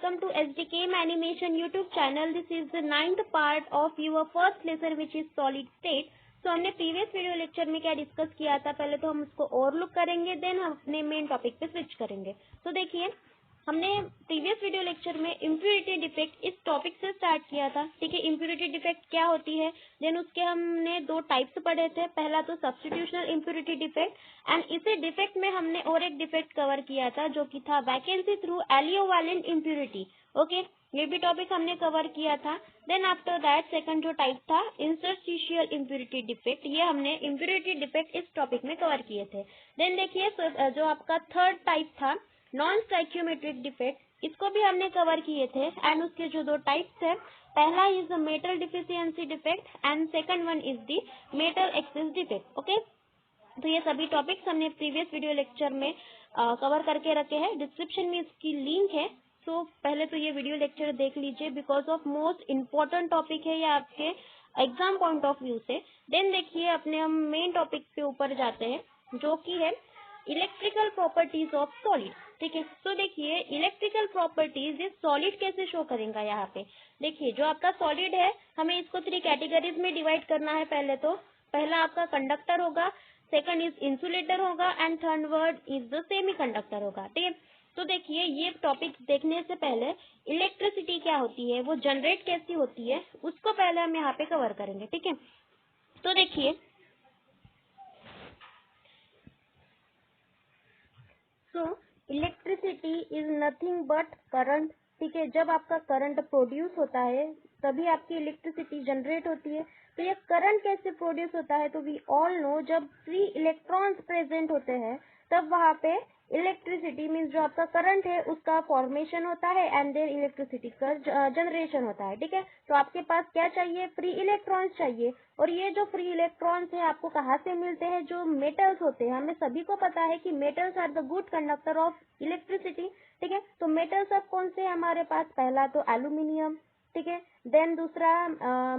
welcome to SDKM Animation YouTube channel. This is the 9th part of your first lesson which is solid state. So हमने previous video lecture में क्या discuss किया था, पहले तो हम उसको ओवरलुक करेंगे, देन हम अपने मेन टॉपिक पे स्विच करेंगे। तो देखिए, हमने प्रीवियस वीडियो लेक्चर में इम्प्योरिटी डिफेक्ट इस टॉपिक से स्टार्ट किया था। ठीक है, इम्प्योरिटी डिफेक्ट क्या होती है, देन उसके हमने दो टाइप्स पढ़े थे। पहला तो सब्स्टिट्यूशनल इम्प्योरिटी डिफेक्ट, एंड इसे डिफेक्ट में हमने और एक डिफेक्ट कवर किया था जो कि था वैकेंसी थ्रू एलियोवैलेंट इम्प्योरिटी। ओके, ये भी टॉपिक हमने कवर किया था। देन आफ्टर दैट सेकंड जो टाइप था इंटरस्टिशियल इम्प्योरिटी डिफेक्ट, ये हमने इम्प्योरिटी डिफेक्ट इस टॉपिक में कवर किए थे। देन देखिए, जो आपका थर्ड टाइप था नॉन स्टैइक्योमेट्रिक डिफेक्ट, इसको भी हमने कवर किए थे। एंड उसके जो दो टाइप्स है, पहला is the metal deficiency defect and second one is the metal access defect. Okay, तो ये सभी टॉपिक्स हमने प्रीवियस वीडियो लेक्चर में कवर करके रखे हैं। डिस्क्रिप्शन में इसकी लिंक है। सो पहले तो ये वीडियो लेक्चर देख लीजिए, because of most important topic है ये आपके एग्जाम पॉइंट ऑफ व्यू से। देन देखिए, अपने हम मेन टॉपिक पे ऊपर जाते हैं जो कि है इलेक्ट्रिकल प्रॉपर्टीज ऑफ सॉलिड। ठीक है, तो देखिए इलेक्ट्रिकल प्रॉपर्टीज ये सॉलिड कैसे शो करेंगे। यहाँ पे देखिए, जो आपका सॉलिड है हमें इसको 3 कैटेगरीज में डिवाइड करना है। पहले तो पहला आपका कंडक्टर होगा, सेकंड इज इंसुलेटर होगा, and third word is the semi conductor होगा। ठीक है, तो देखिए ये टॉपिक देखने से पहले इलेक्ट्रिसिटी क्या होती है, वो जनरेट कैसी होती है, उसको पहले हम यहाँ पे कवर करेंगे। ठीक है, तो देखिए, so electricity is nothing but current. ठीक है, जब आपका करंट प्रोड्यूस होता है तभी आपकी इलेक्ट्रिसिटी जनरेट होती है। तो ये करंट कैसे प्रोड्यूस होता है, तो वी ऑल नो जब फ्री इलेक्ट्रॉन्स प्रेजेंट होते हैं तब वहां पे इलेक्ट्रिसिटी मीन्स जो आपका करंट है उसका फॉर्मेशन होता है एंड देन इलेक्ट्रिसिटी का जनरेशन होता है। ठीक है, तो आपके पास क्या चाहिए, फ्री इलेक्ट्रॉन्स चाहिए। और ये जो फ्री इलेक्ट्रॉन्स है आपको कहाँ से मिलते हैं, जो मेटल्स होते हैं। हमें सभी को पता है कि metals are the good conductor of electricity. ठीक है, तो मेटल्स अब कौन से हमारे पास, पहला तो एल्यूमिनियम, ठीक है, देन दूसरा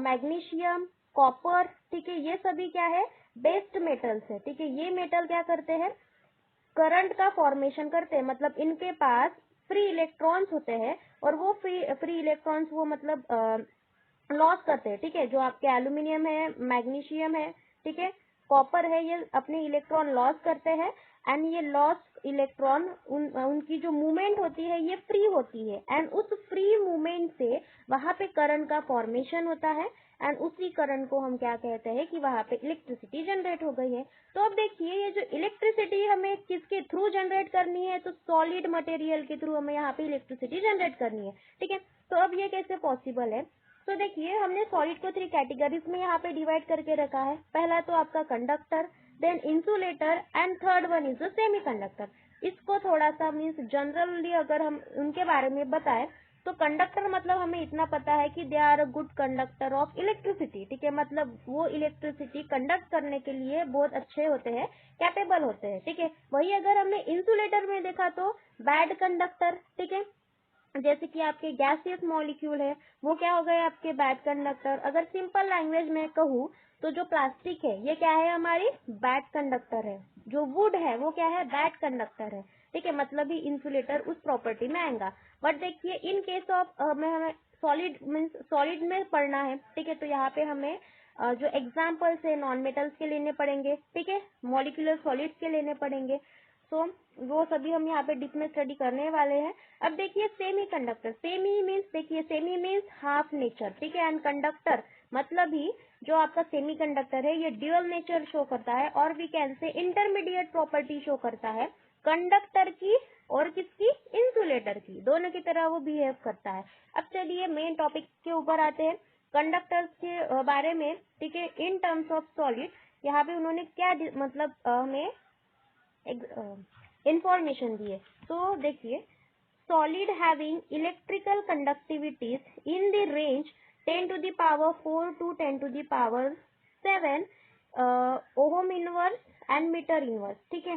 मैग्नीशियम, कॉपर। ठीक है, ये सभी क्या है, बेस्ड मेटल्स है। ठीक है, ये मेटल क्या करते हैं, करंट का फॉर्मेशन करते हैं, मतलब इनके पास फ्री इलेक्ट्रॉन्स होते हैं और वो फ्री इलेक्ट्रॉन्स वो मतलब लॉस करते हैं। ठीक है, जो आपके एल्यूमिनियम है, मैग्नीशियम है, ठीक है, कॉपर है, ये अपने इलेक्ट्रॉन लॉस करते हैं एंड ये लॉस इलेक्ट्रॉन उनकी जो मूवमेंट होती है ये फ्री होती है एंड उस फ्री मूवमेंट से वहां पे करंट का फॉर्मेशन होता है एंड उसी करंट को हम क्या कहते हैं कि वहां पे इलेक्ट्रिसिटी जनरेट हो गई है। तो अब देखिए, ये जो इलेक्ट्रिसिटी हमें किसके थ्रू जनरेट करनी है, तो सॉलिड मटेरियल के थ्रू हमें यहाँ पे इलेक्ट्रिसिटी जनरेट करनी है। ठीक है, तो अब ये कैसे पॉसिबल है, तो देखिए हमने सॉलिड को 3 कैटेगरीज में यहाँ पे डिवाइड करके रखा है। पहला तो आपका conductor, then insulator and third one is the semi conductor. इसको थोड़ा सा मीन्स जनरली अगर हम उनके बारे में बताएं तो कंडक्टर मतलब हमें इतना पता है कि they are a good conductor of electricity. ठीक है, मतलब वो इलेक्ट्रिसिटी कंडक्ट करने के लिए बहुत अच्छे होते हैं, कैपेबल होते हैं। ठीक है, वही अगर हमने इंसुलेटर में देखा तो बैड कंडक्टर। ठीक है, जैसे कि आपके गैसियस मॉलिक्यूल है वो क्या हो गए आपके बैड कंडक्टर। अगर सिंपल लैंग्वेज में कहूँ तो जो प्लास्टिक है ये क्या है, हमारी बैड कंडक्टर है। जो वुड है वो क्या है, बैड कंडक्टर है। ठीक है, मतलब ही इंसुलेटर उस प्रॉपर्टी में आएगा। बट देखिए, इन केस ऑफ हमें सॉलिड मीन्स सॉलिड में पढ़ना है। ठीक है, तो यहाँ पे हमें जो एग्जाम्पल्स है नॉन मेटल्स के लेने पड़ेंगे। ठीक है, मॉलिक्यूलर सॉलिड्स के लेने पड़ेंगे। सो वो सभी हम यहाँ पे डीप में स्टडी करने वाले हैं। अब देखिए सेमी कंडक्टर, सेमी मीन्स देखिए सेमी मीन्स हाफ नेचर। ठीक है, एंड कंडक्टर मतलब ही जो आपका सेमी कंडक्टर है ये ड्यूअल नेचर शो करता है और we can say intermediate property show करता है कंडक्टर की और किसकी, इंसुलेटर की, दोनों की तरह वो बिहेव करता है। अब चलिए मेन टॉपिक के ऊपर आते हैं, कंडक्टर्स के बारे में। ठीक है, इन टर्म्स ऑफ सॉलिड यहाँ पे उन्होंने क्या मतलब हमें इंफॉर्मेशन दी है। तो देखिए, solid having electrical conductivities in the range 10 to the power 4 to 10 to the power 7 ohm inverse and metre inverse. ठीक है,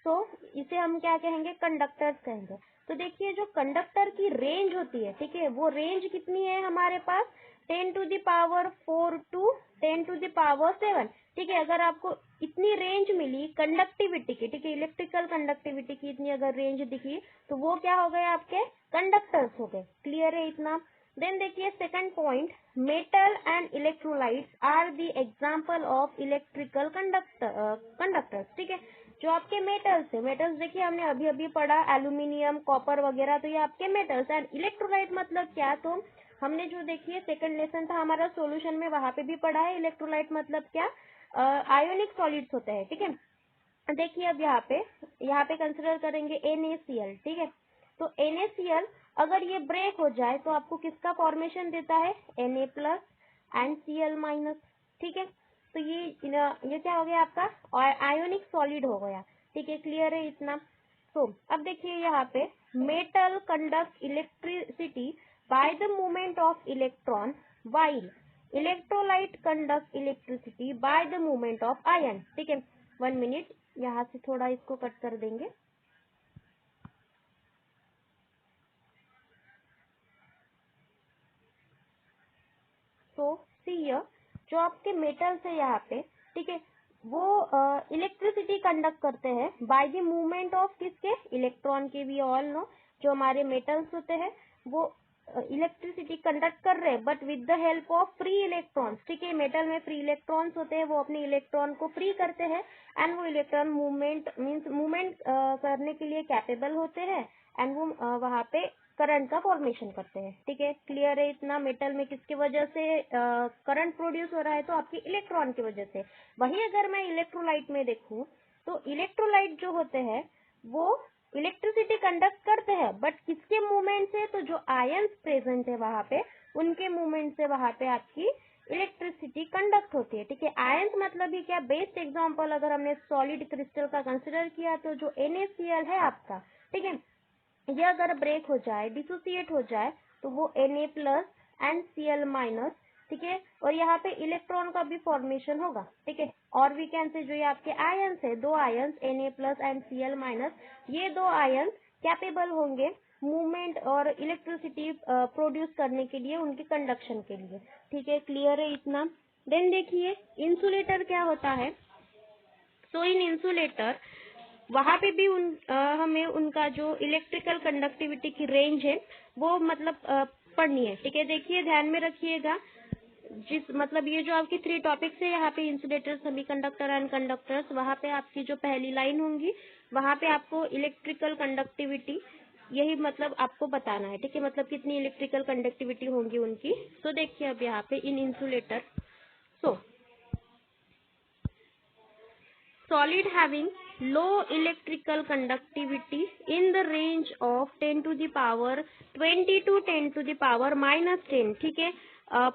सो इसे हम क्या कहेंगे, कंडक्टर्स कहेंगे। तो देखिए, जो कंडक्टर की रेंज होती है, ठीक है, वो रेंज कितनी है हमारे पास, 10⁴ to 10⁻⁷। ठीक है, अगर आपको इतनी रेंज मिली कंडक्टिविटी की, ठीक है, इलेक्ट्रिकल कंडक्टिविटी की इतनी अगर रेंज दिखी तो वो क्या हो गए, आपके कंडक्टर्स हो गए। क्लियर है इतना? देन देखिए second point, metal and electrolytes are the example of electrical conductors. ठीक है, जो आपके मेटल्स है, मेटल्स देखिए हमने अभी अभी पढ़ा, एल्यूमिनियम, कॉपर वगैरह, तो ये आपके मेटल्स। एंड इलेक्ट्रोलाइट मतलब क्या, तो हमने जो देखिए सेकंड लेसन था हमारा सोल्यूशन में, वहां पे भी पढ़ा है इलेक्ट्रोलाइट मतलब क्या, आयोनिक सॉलिड्स होते हैं। ठीक है, देखिए अब यहाँ पे कंसिडर करेंगे NaCl। ठीक है, तो NaCl अगर ये ब्रेक हो जाए तो आपको किसका फॉर्मेशन देता है, Na plus and Cl minus. ठीक है, तो ये क्या हो गया आपका, आयोनिक सॉलिड हो गया। ठीक है, क्लियर है इतना? अब देखिए यहाँ पे, metal conduct electricity by the movement of electron, while electrolyte conduct electricity by the movement of ion. ठीक है, 1 मिनट, यहाँ से थोड़ा इसको कट कर देंगे। सी जो आपके मेटल्स है यहाँ पे, ठीक है, वो इलेक्ट्रिसिटी कंडक्ट करते हैं बाय द मूवमेंट ऑफ किसके, इलेक्ट्रॉन के। वी ऑल नो जो हमारे मेटल्स होते हैं वो इलेक्ट्रिसिटी कंडक्ट कर रहे हैं, but with the help of free electrons. ठीक है, मेटल में फ्री इलेक्ट्रॉन्स होते हैं, वो अपने इलेक्ट्रॉन को फ्री करते हैं एंड वो इलेक्ट्रॉन मूवमेंट करने के लिए कैपेबल होते हैं एंड वो वहाँ पे करंट का फॉर्मेशन करते हैं। ठीक है, क्लियर है इतना? मेटल में किसकी वजह से करंट प्रोड्यूस हो रहा है, तो आपके इलेक्ट्रॉन की वजह से। वही अगर मैं इलेक्ट्रोलाइट में देखूं तो इलेक्ट्रोलाइट जो होते हैं वो इलेक्ट्रिसिटी कंडक्ट करते हैं, बट किसके मूवमेंट से, तो जो आयंस प्रेजेंट है वहां पे उनके मूवमेंट से वहां पे आपकी इलेक्ट्रिसिटी कंडक्ट होती है। ठीक है, आयंस मतलब ही क्या, बेस्ट एग्जांपल अगर हमने सॉलिड क्रिस्टल का कंसिडर किया तो जो NaCl है आपका, ठीक है, ये अगर ब्रेक हो जाए, डिसोसिएट हो जाए, तो वो Na plus and Cl minus. ठीक है, और यहाँ पे इलेक्ट्रॉन का भी फॉर्मेशन होगा। ठीक है, और वी कैन से जो ये आपके आयंस है, दो ions Na plus and Cl minus, ये दो आयंस कैपेबल होंगे मूवमेंट और इलेक्ट्रिसिटी प्रोड्यूस करने के लिए, उनके कंडक्शन के लिए। ठीक है, क्लियर है इतना? देन देखिए इंसुलेटर क्या होता है। इन इंसुलेटर वहां पे भी हमें उनका जो इलेक्ट्रिकल कंडक्टिविटी की रेंज है वो मतलब पढ़नी है। ठीक है, देखिए ध्यान में रखिएगा, मतलब ये जो आपकी 3 टॉपिक्स है यहाँ पे, इंसुलेटर, सेमीकंडक्टर एंड कंडक्टर्स, वहां पे आपकी जो पहली लाइन होंगी वहां पे आपको इलेक्ट्रिकल कंडक्टिविटी यही मतलब आपको बताना है। ठीक है, मतलब कितनी इलेक्ट्रिकल कंडक्टिविटी होंगी उनकी। देखिए अब यहाँ पे इन insulator, solid having low electrical conductivity in the range of 10 to the power 20 to 10 to the power minus 10, ठीक है,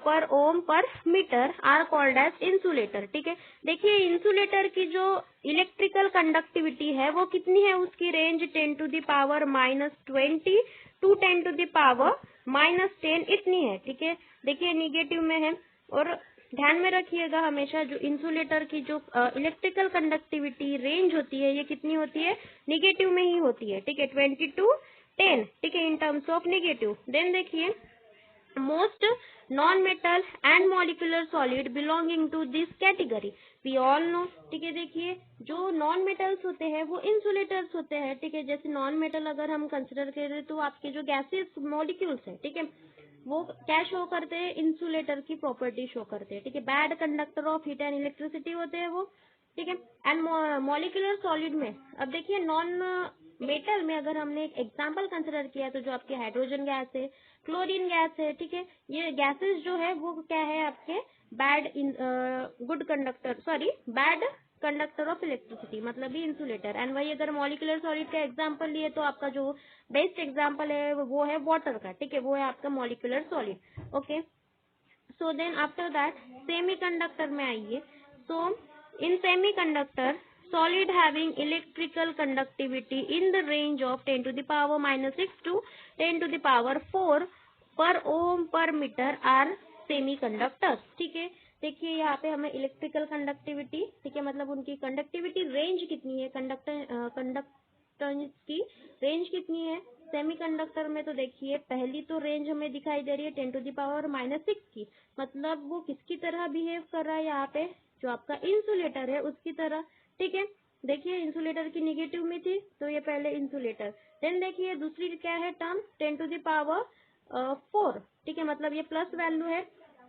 per ohm per metre are called as insulator. ठीक है, देखिए इंसुलेटर की जो इलेक्ट्रिकल कंडक्टिविटी है वो कितनी है, उसकी range 10 to the power -20 to 10 to the power -10 इतनी है। ठीक है, देखिए निगेटिव में है, और ध्यान में रखिएगा हमेशा जो इंसुलेटर की जो इलेक्ट्रिकल कंडक्टिविटी रेंज होती है ये कितनी होती है, निगेटिव में ही होती है। ठीक है, 20 टू 10, ठीक है, in terms of negative. Then देखिए most non metal and molecular solid belonging to this category, we all know. ठीक है, देखिए जो नॉन मेटल्स होते हैं वो इंसुलेटर्स होते हैं। ठीक है, जैसे नॉन मेटल अगर हम कंसिडर करें तो आपके जो गैसेस मॉलिक्यूल्स है, ठीक है, वो क्या शो करते हैं, इंसुलेटर की प्रॉपर्टी शो करते हैं। ठीक है, bad conductor of heat and electricity होते हैं वो। ठीक है, एंड मॉलिक्यूलर सॉलिड में अब देखिए नॉन मेटल में अगर हमने एक एग्जांपल कंसिडर किया तो जो आपके हाइड्रोजन गैस है, क्लोरीन गैस है, ठीक है, ये गैसेस जो है वो क्या है आपके बैड कंडक्टर ऑफ इलेक्ट्रिसिटी, मतलब ही इंसुलेटर। एंड वही अगर मॉलिक्यूलर सॉलिड का एग्जांपल लिए तो आपका जो बेस्ट एग्जांपल है वो है वाटर का। ठीक है, वो है आपका molecular solid. Okay, then after that semiconductor में आइए। In semiconductor solid having electrical conductivity in the range of 10 to the power -6 to 10 to the power 4 per ohm per meter are semiconductors। ठीक है, देखिए यहाँ पे हमें इलेक्ट्रिकल कंडक्टिविटी, ठीक है, मतलब उनकी कंडक्टिविटी रेंज कितनी है, कंडक्टेंस की रेंज कितनी है सेमी सेमीकंडक्टर में तो देखिए पहली तो रेंज हमें दिखाई दे रही है 10⁻⁻⁶ की, मतलब वो किसकी तरह बिहेव कर रहा है यहाँ पे, जो आपका इंसुलेटर है उसकी तरह। ठीक है, देखिए इंसुलेटर की निगेटिव में थी तो ये पहले इंसुलेटर। देन देखिए दूसरी क्या है टर्म 10⁴। ठीक है, मतलब ये प्लस वैल्यू है,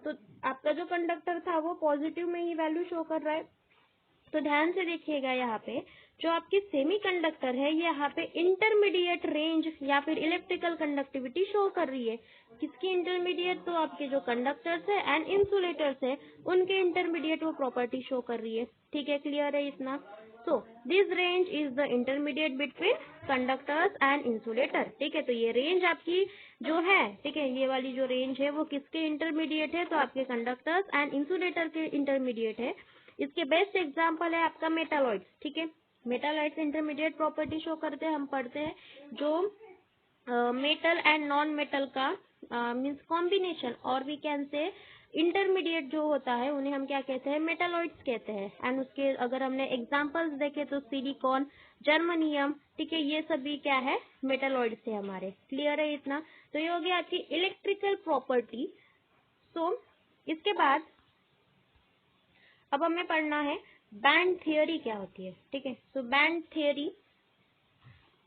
तो आपका जो कंडक्टर था वो पॉजिटिव में ही वैल्यू शो कर रहा है। तो ध्यान से देखिएगा यहाँ पे जो आपकी सेमीकंडक्टर है ये यहाँ पे इंटरमीडिएट रेंज या फिर इलेक्ट्रिकल कंडक्टिविटी शो कर रही है। किसकी इंटरमीडिएट, तो आपके जो कंडक्टर्स है एंड इंसुलेटर्स है उनके इंटरमीडिएट वो प्रॉपर्टी शो कर रही है। ठीक है, क्लियर है इतना। So this range is the intermediate between conductors and insulator. ठीक है, तो ये रेंज आपकी जो है, ठीक है, ये वाली जो रेंज है वो किसके इंटरमीडिएट है, तो आपके कंडक्टर्स एंड इंसुलेटर के इंटरमीडिएट है। इसके बेस्ट एग्जांपल है आपका मेटालॉइड्स। ठीक है, मेटालॉइड्स इंटरमीडिएट प्रॉपर्टी शो करते हैं। हम पढ़ते हैं जो मेटल एंड नॉन मेटल का मींस कॉम्बिनेशन, और वी कैन से इंटरमीडिएट जो होता है उन्हें हम क्या कहते हैं, मेटालॉइड्स कहते हैं। एंड उसके अगर हमने एग्जांपल्स देखे तो सिलिकॉन, जर्मनियम, ठीक है, ये सभी क्या है, मेटालॉइड्स है हमारे। क्लियर है इतना। तो ये हो गया आपकी इलेक्ट्रिकल प्रॉपर्टी। सो इसके बाद अब हमें पढ़ना है बैंड थियरी क्या होती है। ठीक है, सो बैंड थियरी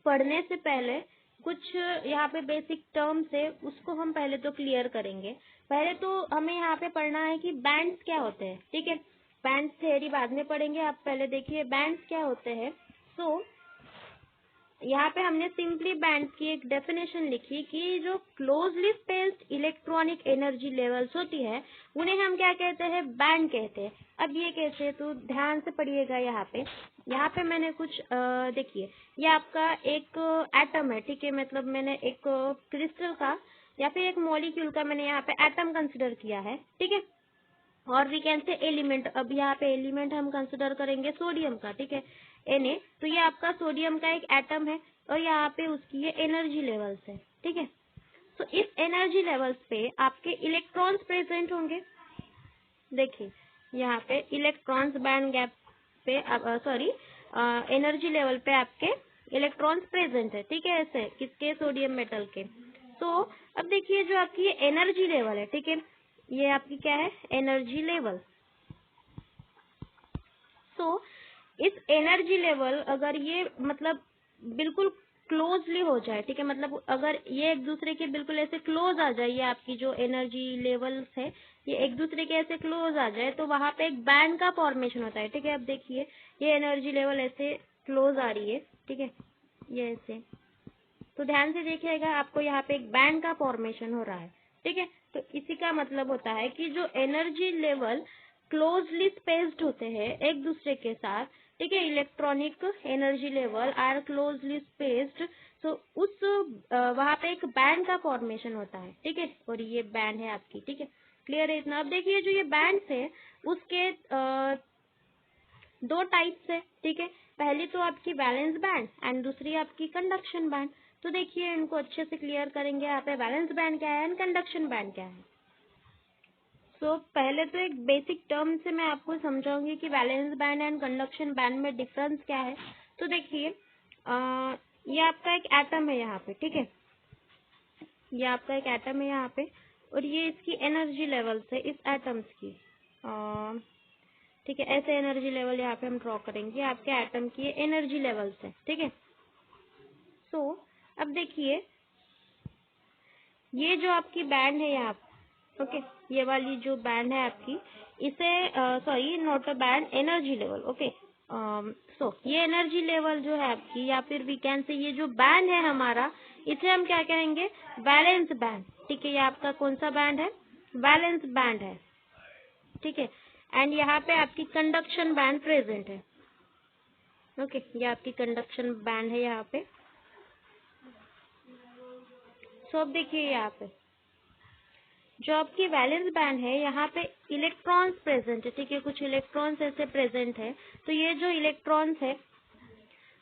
पढ़ने से पहले कुछ यहाँ पे बेसिक टर्म्स है उसको हम पहले तो क्लियर करेंगे। पहले तो हमें यहाँ पे पढ़ना है कि बैंड्स क्या होते हैं। ठीक है, बैंड थियरी बाद में पढ़ेंगे, आप पहले देखिए बैंड्स क्या होते हैं। सो यहाँ पे हमने सिंपली बैंड्स की एक डेफिनेशन लिखी कि जो closely spaced electronic energy levels होती है उन्हें हम क्या कहते हैं, बैंड कहते हैं। अब ये कैसे, तो ध्यान से पढ़िएगा। यहाँ पे मैंने कुछ देखिए, ये आपका एक एटम है। ठीक है, मतलब मैंने एक क्रिस्टल का या फिर एक मॉलिक्यूल का मैंने यहाँ पे एटम कंसिडर किया है। ठीक है, और वी कैन से एलिमेंट। अब यहाँ पे एलिमेंट हम कंसिडर करेंगे सोडियम का। ठीक है, Na, तो ये आपका सोडियम का एक एटम है और यहाँ पे उसकी ये एनर्जी लेवल्स है। ठीक है, तो इस एनर्जी लेवल्स पे आपके इलेक्ट्रॉन्स प्रेजेंट होंगे। देखिए यहाँ पे इलेक्ट्रॉन्स बैंड गैप पे सॉरी एनर्जी लेवल पे आपके इलेक्ट्रॉन्स प्रेजेंट है। ठीक है, ऐसे किसके, सोडियम मेटल के। तो अब देखिए जो आपकी ये एनर्जी लेवल है, ठीक है, ये आपकी क्या है, एनर्जी लेवल। सो इस एनर्जी लेवल अगर ये मतलब बिल्कुल क्लोजली हो जाए, ठीक है, मतलब अगर ये एक दूसरे के बिल्कुल ऐसे क्लोज आ जाए, ये आपकी जो एनर्जी लेवल्स है ये एक दूसरे के ऐसे क्लोज आ जाए तो वहां पे एक बैंड का फॉर्मेशन होता है। ठीक है, अब देखिए ये एनर्जी लेवल ऐसे क्लोज आ रही है। ठीक है, ये ऐसे, तो ध्यान से देखिएगा आपको यहाँ पे एक बैंड का फॉर्मेशन हो रहा है। ठीक है, तो इसी का मतलब होता है कि जो एनर्जी लेवल क्लोजली स्पेस्ड होते हैं एक दूसरे के साथ, ठीक है, electronic energy level are closely spaced, तो उस वहां पे एक बैंड का फॉर्मेशन होता है। ठीक है, और ये बैंड है आपकी। ठीक है, क्लियर है इतना। अब देखिए जो ये बैंड्स है उसके दो टाइप्स है। ठीक है, पहली तो आपकी वैलेंस बैंड एंड दूसरी आपकी कंडक्शन बैंड। तो देखिए इनको अच्छे से क्लियर करेंगे। यहाँ पे वैलेंस बैंड क्या है एंड कंडक्शन बैंड क्या है। सो पहले तो एक बेसिक टर्म से मैं आपको समझाऊंगी कि valence band and conduction band में डिफरेंस क्या है। तो देखिए ये आपका एक एटम है यहाँ पे। ठीक है, ये आपका एक एटम है यहाँ पे और ये इसकी एनर्जी लेवल्स है इस एटम्स की। ठीक है, ऐसे एनर्जी लेवल यहाँ पे हम ड्रॉ करेंगे। आपके एटम की एनर्जी लेवल्स है। ठीक है, सो अब देखिए ये जो आपकी बैंड है यहाँ, ओके, ये वाली जो बैंड है आपकी, इसे sorry not a band, energy level. Okay, so ये एनर्जी लेवल जो है आपकी, या फिर वी कैन से ये जो बैंड है हमारा, इसे हम क्या कहेंगे, वैलेंस बैंड। ठीक है, ये आपका कौन सा बैंड है, वैलेंस बैंड है। ठीक है, एंड यहाँ पे आपकी कंडक्शन बैंड प्रेजेंट है। ओके, ये आपकी कंडक्शन बैंड है यहाँ पे। सो अब देखिए यहाँ पे जो आपकी वैलेंस बैंड है यहाँ पे इलेक्ट्रॉन्स प्रेजेंट है। ठीक है, कुछ इलेक्ट्रॉन्स ऐसे प्रेजेंट है, तो ये जो इलेक्ट्रॉन्स है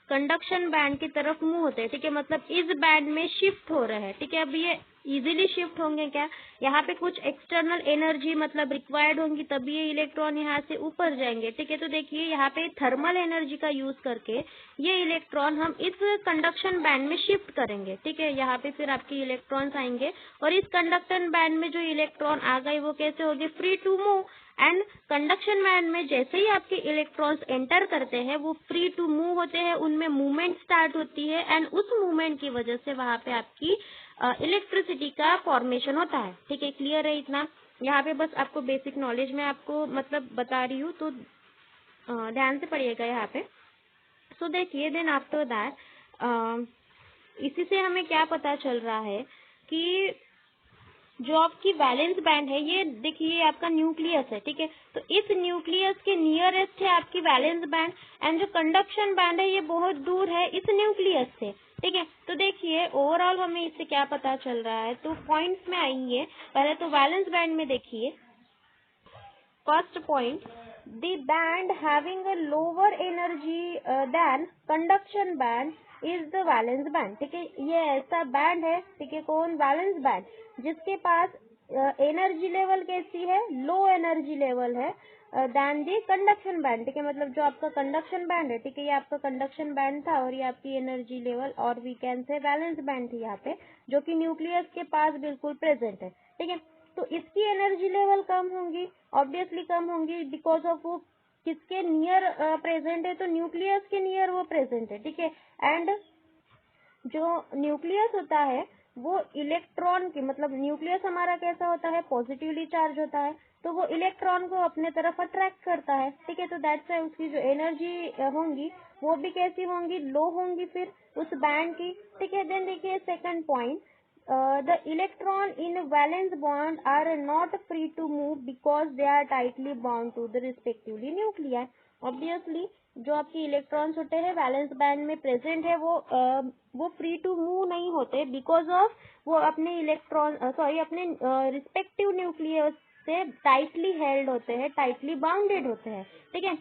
कंडक्शन बैंड की तरफ मूव होते हैं। ठीक है, मतलब इस बैंड में शिफ्ट हो रहे हैं। ठीक है, अब ये इजीली शिफ्ट होंगे क्या? यहाँ पे कुछ एक्सटर्नल एनर्जी मतलब रिक्वायर्ड होंगी, तभी ये इलेक्ट्रॉन यहाँ से ऊपर जाएंगे। ठीक है, तो देखिए यहाँ पे थर्मल एनर्जी का यूज करके ये इलेक्ट्रॉन हम इस कंडक्शन बैंड में शिफ्ट करेंगे। ठीक है, यहाँ पे फिर आपके इलेक्ट्रॉन्स आएंगे और इस कंडक्शन बैंड में जो इलेक्ट्रॉन आ गए वो कैसे होंगे? Free to move. And conduction band में जैसे ही आपके इलेक्ट्रॉन्स एंटर करते हैं वो फ्री टू मूव होते हैं, उनमें मूवमेंट स्टार्ट होती है एंड उस मूवमेंट की वजह से वहां पे आपकी इलेक्ट्रिसिटी का फॉर्मेशन होता है। ठीक है, क्लियर है इतना? यहाँ पे बस आपको बेसिक नॉलेज में आपको मतलब बता रही हूँ, तो ध्यान से पढ़िएगा यहाँ पे। सो देखिए, देन आफ्टर दैट इसी से हमें क्या पता चल रहा है कि जो आपकी वैलेंस बैंड है, ये देखिए आपका न्यूक्लियस है। ठीक है, तो इस न्यूक्लियस के नियरेस्ट है आपकी वैलेंस बैंड एंड जो कंडक्शन बैंड है ये बहुत दूर है इस न्यूक्लियस से। ठीक है, तो देखिए ओवरऑल हमें इससे क्या पता चल रहा है, तो पॉइंट्स में आएंगे। पहले तो वैलेंस बैंड में देखिए, first point, the band having a lower energy than conduction band is the valence band. ठीक है, ये ऐसा बैंड है, ठीक है, कौन? वैलेंस बैंड, जिसके पास एनर्जी लेवल कैसी है? लो एनर्जी लेवल है देन दी कंडक्शन बैंड। ठीक है, मतलब जो आपका कंडक्शन बैंड है, ठीक है, ये आपका कंडक्शन बैंड था और ये आपकी एनर्जी लेवल और we can say valence band थी यहाँ पे, जो कि न्यूक्लियस के पास बिल्कुल प्रेजेंट है। ठीक है, तो इसकी एनर्जी लेवल कम होंगी, ऑब्वियसली कम होंगी, बिकॉज ऑफ वो किसके नियर प्रेजेंट है? तो न्यूक्लियस के नियर वो प्रेजेंट है। ठीक है, एंड जो न्यूक्लियस होता है वो इलेक्ट्रॉन की, मतलब न्यूक्लियस हमारा कैसा होता है? पॉजिटिवली चार्ज होता है, तो वो इलेक्ट्रॉन को अपने तरफ अट्रैक्ट करता है। ठीक है, तो दैट्स वाई उसकी जो एनर्जी होंगी वो भी कैसी होंगी? लो होंगी फिर उस बैंड की। ठीक है, देन देखिए second point, the electron in valence bond are not free to move because they are tightly bound to the respectively nuclei. Obviously जो आपके इलेक्ट्रॉन्स होते हैं वैलेंस बैंड में प्रेजेंट है वो फ्री टू मूव नहीं होते, बिकॉज ऑफ वो अपने इलेक्ट्रॉन अपने रिस्पेक्टिव न्यूक्लियस से टाइटली हेल्ड होते हैं, टाइटली बाउंडेड होते हैं। ठीक है,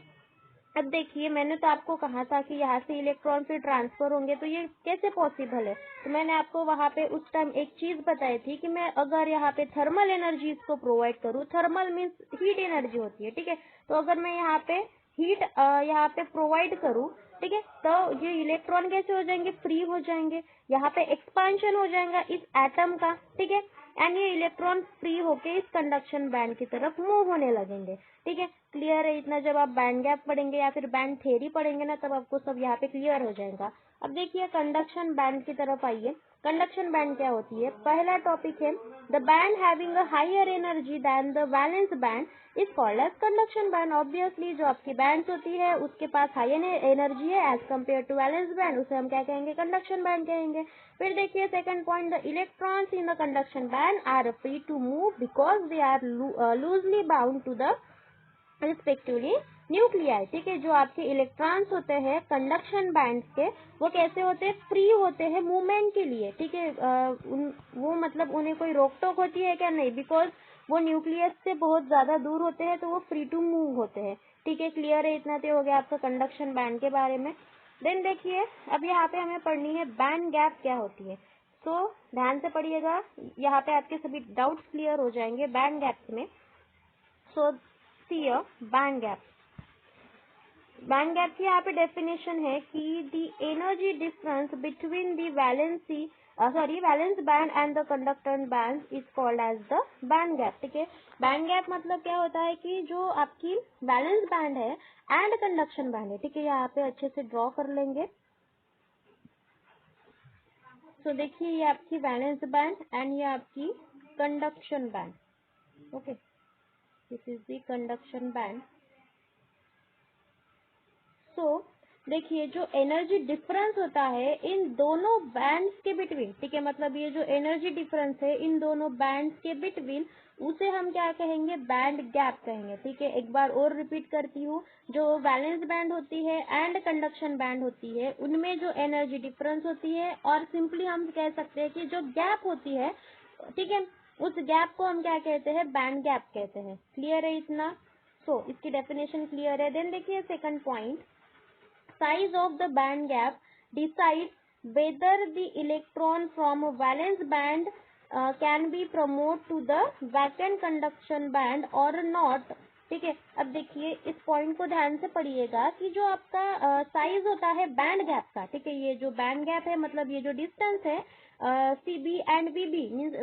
अब देखिए मैंने तो आपको कहा था कि यहाँ से इलेक्ट्रॉन फिर ट्रांसफर होंगे, तो ये कैसे पॉसिबल है? तो मैंने आपको वहाँ पे उस टाइम एक चीज बताई थी कि मैं अगर यहाँ पे थर्मल एनर्जी इसको प्रोवाइड करूँ, थर्मल मीन्स हीट एनर्जी होती है। ठीक है, तो अगर मैं यहाँ पे हीट यहाँ पे प्रोवाइड करूँ, ठीक है, तो ये इलेक्ट्रॉन कैसे हो जाएंगे? फ्री हो जाएंगे, यहाँ पे एक्सपांशन हो जाएगा इस एटम का। ठीक है, एंड ये इलेक्ट्रॉन फ्री होके इस कंडक्शन बैंड की तरफ मूव होने लगेंगे। ठीक है, क्लियर है इतना? जब आप बैंड गैप पढ़ेंगे या फिर बैंड थ्योरी पढ़ेंगे ना, तब आपको सब यहाँ पे क्लियर हो जाएगा। अब देखिए कंडक्शन बैंड की तरफ आइए। कंडक्शन बैंड क्या होती है? पहला टॉपिक है, the band having a higher energy than the valence band is called as conduction band. Obviously जो आपकी बैंड होती है उसके पास हाई एनर्जी है as compare to valence band, उसे हम क्या कहेंगे? कंडक्शन बैंड कहेंगे। फिर देखिए second point, the electrons in the conduction band are free to move because they are loosely bound to the respectively nuclei. ठीक है, जो आपके इलेक्ट्रॉन्स होते हैं कंडक्शन बैंड के, वो कैसे होते हैं? फ्री होते हैं मूवमेंट के लिए। ठीक है, वो मतलब उन्हें कोई रोक टोक होती है क्या? नहीं, बिकॉज वो न्यूक्लियस से बहुत ज्यादा दूर होते हैं, तो वो फ्री टू मूव होते हैं। ठीक है, क्लियर है? इतना तो हो गया आपका कंडक्शन बैंड के बारे में। देन देखिए अब यहाँ पे हमें पढ़नी है बैंड गैप क्या होती है। सो ध्यान से पढ़िएगा, यहाँ पे आपके सभी डाउट्स क्लियर हो जाएंगे बैंड गैप में। So see band gap. Band gap की यहाँ पे डेफिनेशन है कि the energy difference between the valence band and the conductance band is called as the band gap. ठीक है, बैंड गैप मतलब क्या होता है कि जो आपकी वैलेंस बैंड है एंड कंडक्शन बैंड है, ठीक है, यहाँ पे अच्छे से ड्रॉ कर लेंगे। सो देखिए ये आपकी वैलेंस बैंड एंड ये आपकी conduction band. Okay, this is the conduction band. So देखिए जो एनर्जी डिफरेंस होता है इन दोनों बैंड्स के बिटवीन, ठीक है, मतलब ये जो एनर्जी डिफरेंस है इन दोनों बैंड्स के बिटवीन, उसे हम क्या कहेंगे? बैंड गैप कहेंगे। ठीक है, एक बार और रिपीट करती हूँ, जो वैलेंस बैंड होती है एंड कंडक्शन बैंड होती है उनमें जो एनर्जी डिफरेंस होती है, और सिंपली हम कह सकते हैं कि जो गैप होती है, ठीक है, उस गैप को हम क्या कहते हैं? बैंड गैप कहते हैं। क्लियर है इतना? सो इसकी डेफिनेशन क्लियर है। देन देखिए second point, size of the band gap decides whether the electron from a valence band can be promote to the vacant conduction band और नॉट। ठीक है, अब देखिए इस पॉइंट को ध्यान से पढ़िएगा कि जो आपका साइज होता है बैंड गैप का, ठीक है, ये जो बैंड गैप है मतलब ये जो डिस्टेंस है CB and BB means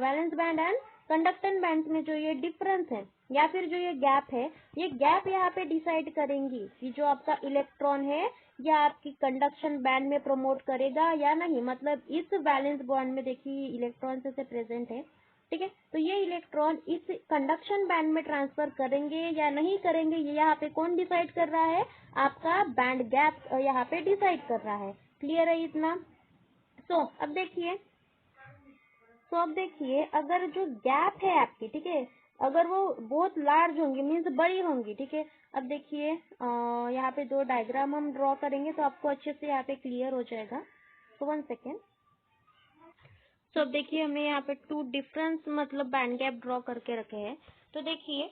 valence band and conductance band में जो ये डिफरेंस है या फिर जो ये गैप है, ये गैप यहाँ पे डिसाइड करेंगी कि जो आपका इलेक्ट्रॉन है या आपकी कंडक्शन बैंड में प्रमोट करेगा या नहीं। मतलब इस वैलेंस बॉन्ड में देखिए इलेक्ट्रॉन से प्रेजेंट है, ठीक है, तो ये इलेक्ट्रॉन इस कंडक्शन बैंड में ट्रांसफर करेंगे या नहीं करेंगे, ये यहाँ पे कौन डिसाइड कर रहा है, आपका बैंड गैप यहाँ पे डिसाइड कर रहा है। क्लियर है इतना? अब देखिए अगर जो गैप है आपकी, ठीक है, अगर वो बहुत लार्ज होंगी मीन्स बड़ी होंगी, ठीक है, अब देखिए यहाँ पे दो डायग्राम हम ड्रॉ करेंगे तो आपको अच्छे से यहाँ पे क्लियर हो जाएगा। तो 1 सेकेंड। अब देखिए हमने यहाँ पे 2 डिफरेंस मतलब बैंड गैप ड्रॉ करके रखे हैं। तो देखिए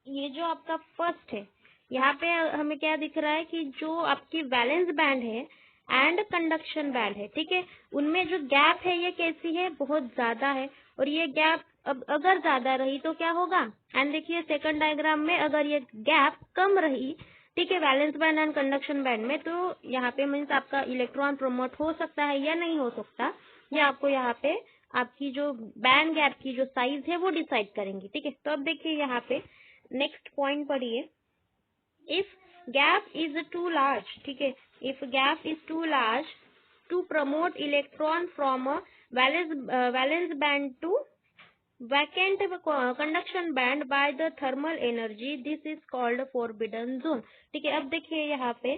ये जो आपका फर्स्ट है, यहाँ पे हमें क्या दिख रहा है कि जो आपकी वैलेंस बैंड है एंड कंडक्शन बैंड है, ठीक है, उनमें जो गैप है ये कैसी है, बहुत ज्यादा है। और ये गैप अब अगर ज्यादा रही तो क्या होगा, एंड देखिए सेकंड डायग्राम में अगर ये गैप कम रही, ठीक है, valence band and conduction band में, तो यहाँ पे मीन्स आपका इलेक्ट्रॉन प्रमोट हो सकता है या नहीं हो सकता, ये आपको यहाँ पे आपकी जो बैंड गैप की जो साइज है वो डिसाइड करेंगी। ठीक है, तो अब देखिए यहाँ पे नेक्स्ट पॉइंट पढ़िए, if gap is too large, ठीक है, if gap is too large to promote electron from a valence band to vacant conduction band by the thermal energy, this is called forbidden zone. ठीक है, अब देखिए यहाँ पे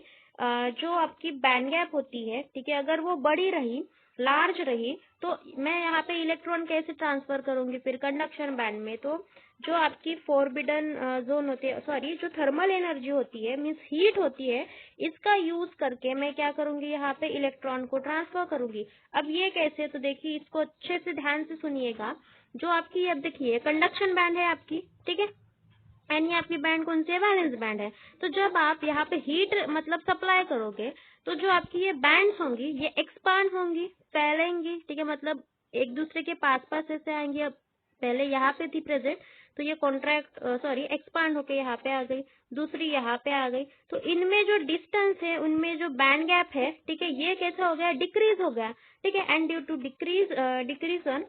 जो आपकी बैंड गैप होती है, ठीक है, अगर वो बड़ी रही, लार्ज रही, तो मैं यहाँ पे इलेक्ट्रॉन कैसे ट्रांसफर करूंगी फिर कंडक्शन बैंड में, तो जो आपकी फॉरबिडन जोन होती है, सॉरी जो थर्मल एनर्जी होती है मीन्स हीट होती है, इसका यूज करके मैं क्या करूंगी, यहाँ पे इलेक्ट्रॉन को ट्रांसफर करूंगी। अब ये कैसे, तो देखिए इसको अच्छे से ध्यान से सुनिएगा। जो आपकी अब देखिए कंडक्शन बैंड है आपकी, ठीक है, एंड ये आपकी बैंड कौन सी है, वैलेंस बैंड है। तो जब आप यहाँ पे हीट मतलब सप्लाई करोगे तो जो आपकी ये बैंड्स होंगी ये एक्सपांड होंगी, फैलेंगी, ठीक है, मतलब एक दूसरे के पास पास ऐसे आएंगी। अब पहले यहाँ पे थी प्रेजेंट, तो ये कॉन्ट्रैक्ट सॉरी एक्सपांड होके यहाँ पे आ गई, दूसरी यहाँ पे आ गई, तो इनमें जो डिस्टेंस है उनमें जो बैंड गैप है, ठीक है, ये कैसा हो गया, डिक्रीज हो गया। ठीक है, एंड ड्यू टू डिक्रीजन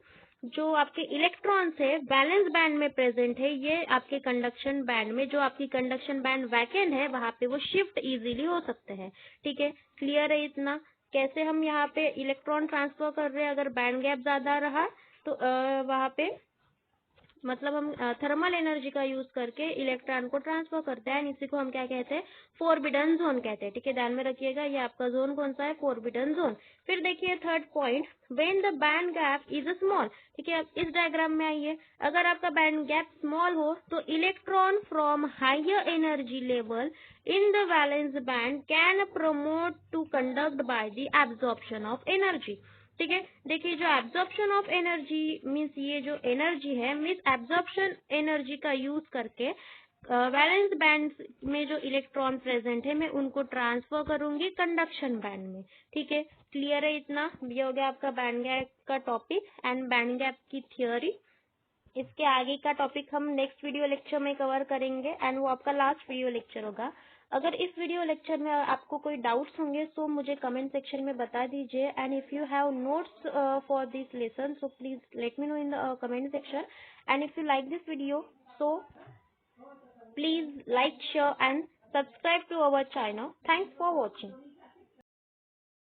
जो आपके इलेक्ट्रॉन्स है वैलेंस बैंड में प्रेजेंट है, ये आपके कंडक्शन बैंड में, जो आपकी कंडक्शन बैंड वैकेंट है वहां पे वो शिफ्ट इजीली हो सकते हैं। ठीक है, क्लियर है इतना? कैसे हम यहाँ पे इलेक्ट्रॉन ट्रांसफर कर रहे हैं, अगर बैंड गैप ज्यादा रहा तो वहां पे मतलब हम थर्मल एनर्जी का यूज करके इलेक्ट्रॉन को ट्रांसफर करते हैं, इसी को हम क्या कहते हैं, फॉरबिडन जोन कहते हैं। ठीक है, ध्यान में रखिएगा, ये आपका जोन कौन सा है, फॉरबिडन जोन। फिर देखिए third point, when the band gap is small. ठीक है, अब इस डायग्राम में आइए, अगर आपका बैंड गैप स्मॉल हो तो electron from higher energy level in the valence band can promote to conduct by the absorption of energy. ठीक है, देखिए जो एब्जॉर्प्शन ऑफ एनर्जी मीन्स ये जो एनर्जी है मीन्स एब्जॉर्प्शन एनर्जी का यूज करके वैलेंस बैंड में जो इलेक्ट्रॉन प्रेजेंट है मैं उनको ट्रांसफर करूंगी कंडक्शन बैंड में। ठीक है, क्लियर है इतना? ये हो गया आपका बैंड गैप का टॉपिक एंड बैंड गैप की थियोरी। इसके आगे का टॉपिक हम नेक्स्ट वीडियो लेक्चर में कवर करेंगे एंड वो आपका लास्ट वीडियो लेक्चर होगा। अगर इस वीडियो लेक्चर में आपको कोई डाउट्स होंगे तो मुझे कमेंट सेक्शन में बता दीजिए, and if you have notes for this lesson so please let me know in the comment section, and if you like this video so please like, share and subscribe to our channel. Thanks for watching.